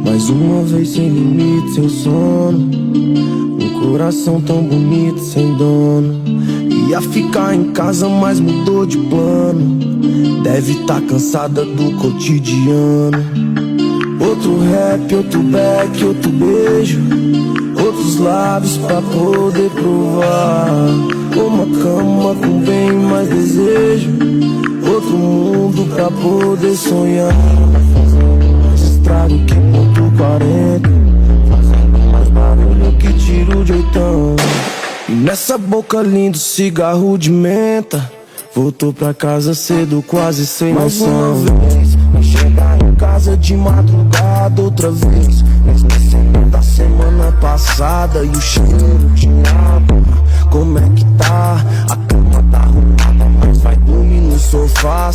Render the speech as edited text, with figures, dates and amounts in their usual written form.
Mais uma vez sem limite, sem sono. Um coração tão bonito, sem dono. Ia ficar em casa, mas mudou de plano. Deve tá cansada do cotidiano. Outro rap, outro back, outro beijo. Outros lábios pra poder provar. Uma cama com bem mais desejo. Outro mundo pra poder sonhar. Mais estrago que ponto 40. Fazendo mais barulho que tiro de 8. E nessa boca linda, cigarro de menta. Voltou pra casa cedo, quase sem noção. Mais uma vez, me chegar em casa de madrugada outra vez. Esquecendo da semana passada e o cheiro de água. Como é que tá? A cama tá arrumada, mas vai dormir no sofá.